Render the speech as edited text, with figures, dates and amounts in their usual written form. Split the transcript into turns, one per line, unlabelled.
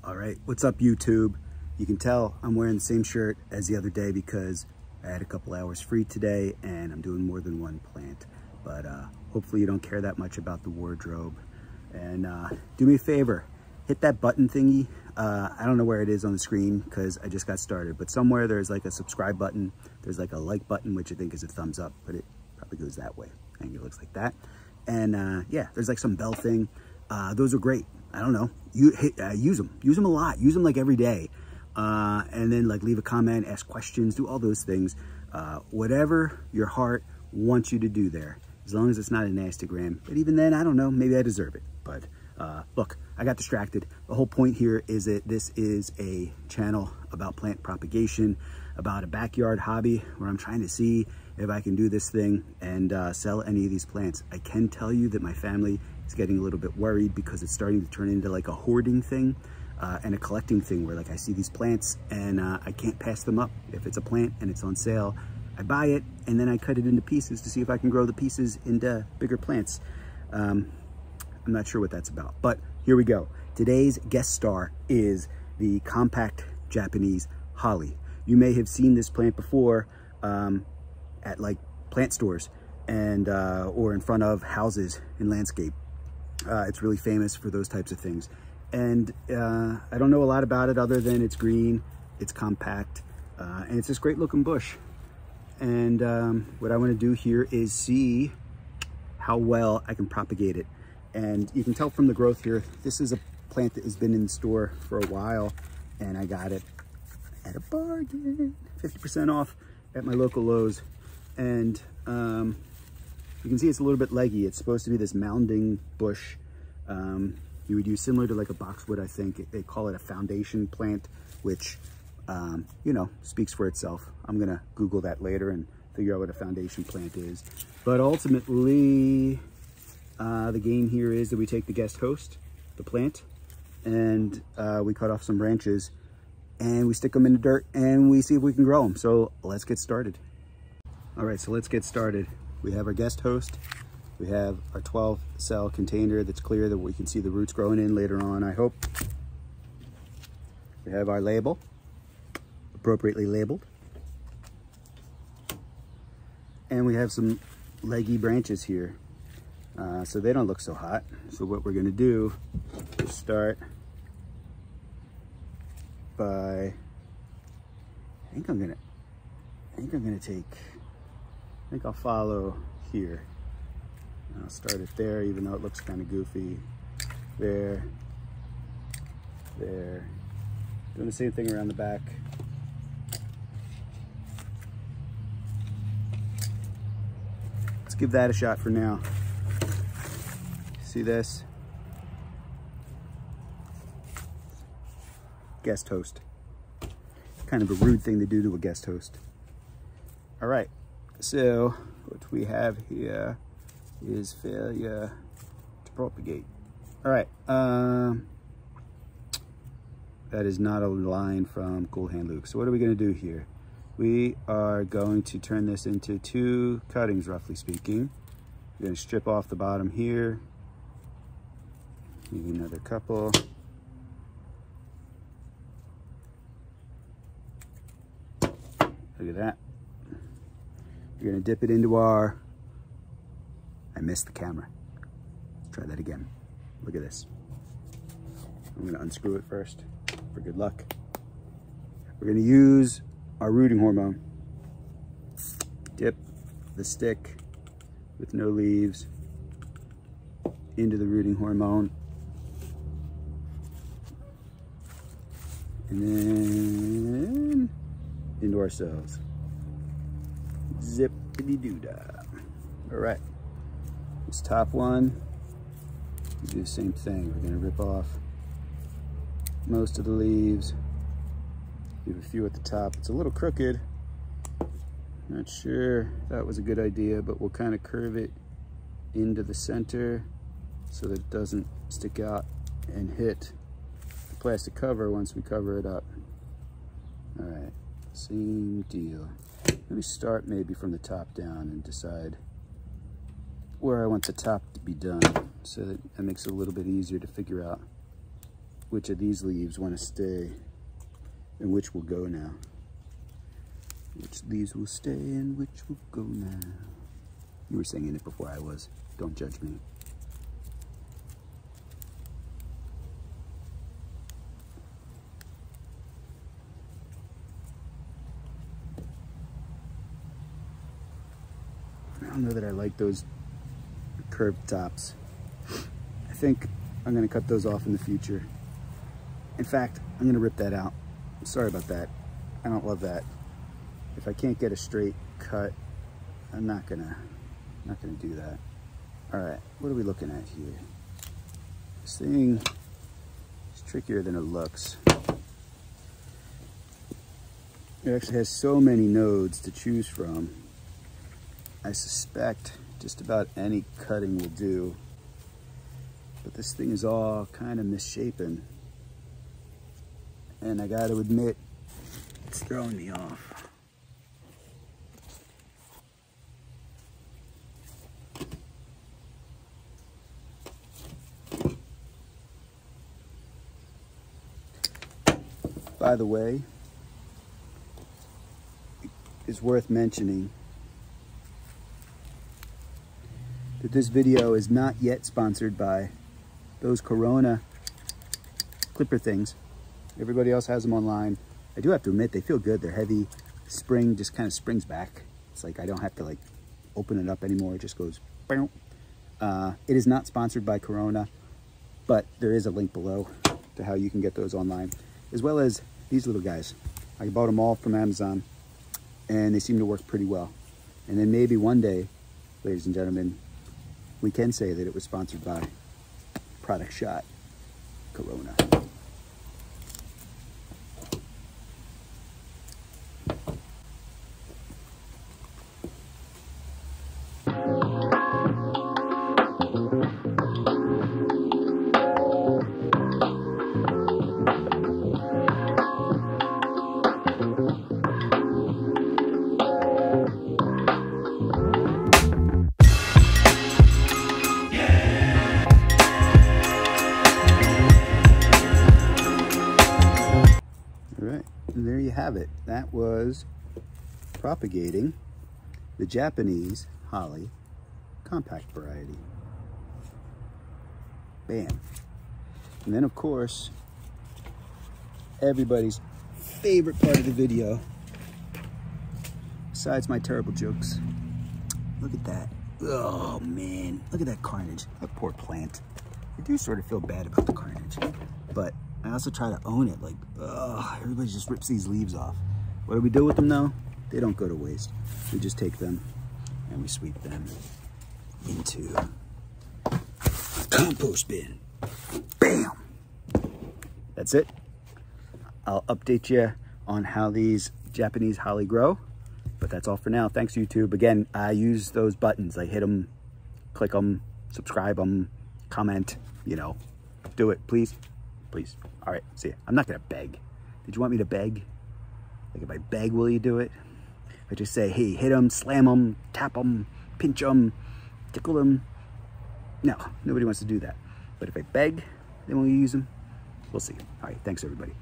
All right, what's up YouTube? You can tell I'm wearing the same shirt as the other day because I had a couple hours free today and I'm doing more than one plant. But hopefully you don't care that much about the wardrobe. And do me a favor, hit that button thingy. I don't know where it is on the screen because I just got started, but somewhere there's like a subscribe button. There's like a like button, which I think is a thumbs up, but it probably goes that way. I think it looks like that. And yeah, there's like some bell thing. Those are great. I don't know. Use them a lot. Use them like every day. And then like leave a comment, ask questions, do all those things. Whatever your heart wants you to do there, as long as it's not an Instagram. But even then, I don't know, maybe I deserve it. But look, I got distracted. The whole point here is that this is a channel about plant propagation, about a backyard hobby where I'm trying to see if I can do this thing and sell any of these plants. I can tell you that my family is getting a little bit worried because it's starting to turn into like a hoarding thing and a collecting thing where like I see these plants and I can't pass them up. If it's a plant and it's on sale, I buy it and then I cut it into pieces to see if I can grow the pieces into bigger plants. I'm not sure what that's about, but here we go. Today's guest star is the compact Japanese holly. You may have seen this plant before at like plant stores and or in front of houses in landscape. It's really famous for those types of things. And I don't know a lot about it other than it's green, it's compact, and it's this great looking bush. And what I want to do here is see how well I can propagate it. And you can tell from the growth here, this is a plant that has been in the store for a while, and I got it at a bargain, 50% off at my local Lowe's. And you can see it's a little bit leggy. It's supposed to be this mounding bush. You would use similar to like a boxwood, I think. They call it a foundation plant, which, you know, speaks for itself. I'm gonna Google that later and figure out what a foundation plant is. But ultimately, the game here is that we take the guest host, the plant, and we cut off some branches and we stick them in the dirt and we see if we can grow them. So let's get started. All right, so let's get started. We have our guest host. We have our 12 cell container that's clear that we can see the roots growing in later on, I hope. We have our label, appropriately labeled. And we have some leggy branches here. So they don't look so hot. So what we're gonna do is start by, I think I'll follow here. I'll start it there, even though it looks kind of goofy. There. Doing the same thing around the back. Let's give that a shot for now. See this? Guest host. Kind of a rude thing to do to a guest host. All right, so what we have here is failure to propagate. All right, that is not a line from Cool Hand Luke. So what are we gonna do here? We are going to turn this into 2 cuttings, roughly speaking. We're gonna strip off the bottom here. Maybe another couple. Look at that. We're gonna dip it into our, I missed the camera. Let's try that again. Look at this. I'm gonna unscrew it first for good luck. We're gonna use our rooting hormone. Dip the stick with no leaves into the rooting hormone. And then into our cells. Zippity-doo-dah. All right, this top one, we do the same thing. We're gonna rip off most of the leaves, leave a few at the top. It's a little crooked. Not sure that was a good idea, but we'll kind of curve it into the center so that it doesn't stick out and hit the plastic cover once we cover it up. All right, same deal. Let me start maybe from the top down and decide where I want the top to be done so that it makes it a little bit easier to figure out which of these leaves want to stay and which will go now. Which leaves will stay and which will go now. You were singing it before I was. Don't judge me. I don't know that I like those curved tops. I think I'm gonna cut those off in the future. In fact, I'm gonna rip that out. I'm sorry about that. I don't love that. If I can't get a straight cut, I'm not gonna do that. All right, what are we looking at here? This thing is trickier than it looks. It actually has so many nodes to choose from. I suspect just about any cutting will do, but this thing is all kind of misshapen, and I gotta admit, it's throwing me off. By the way, it's worth mentioning that this video is not yet sponsored by those Corona clipper things. Everybody else has them online. I do have to admit, they feel good. They're heavy. Spring just kind of springs back. It's like I don't have to like open it up anymore. It just goes. It is not sponsored by Corona, but there is a link below to how you can get those online, as well as these little guys. I bought them all from Amazon, and they seem to work pretty well. And then maybe one day, ladies and gentlemen, we can say that it was sponsored by Product Shot Corona. And there you have it. That was Propagating the Japanese Holly compact variety. Bam. And then of course, everybody's favorite part of the video, besides my terrible jokes, look at that. Oh man, look at that carnage. That poor plant. I do sort of feel bad about the carnage, but I also try to own it. Like, everybody just rips these leaves off. What do we do with them though? They don't go to waste. We just take them and we sweep them into a compost bin. Bam! That's it. I'll update you on how these Japanese holly grow, but that's all for now. Thanks, YouTube. Again, I use those buttons. I hit them, click them, subscribe them, comment, you know, do it, please. Please. All right, see ya. I'm not gonna beg. Did you want me to beg? Like if I beg, will you do it? If I just say, hey, hit them, slam them, tap them, pinch them, tickle them. No, nobody wants to do that. But if I beg, then will you use them? We'll see. All right, thanks everybody.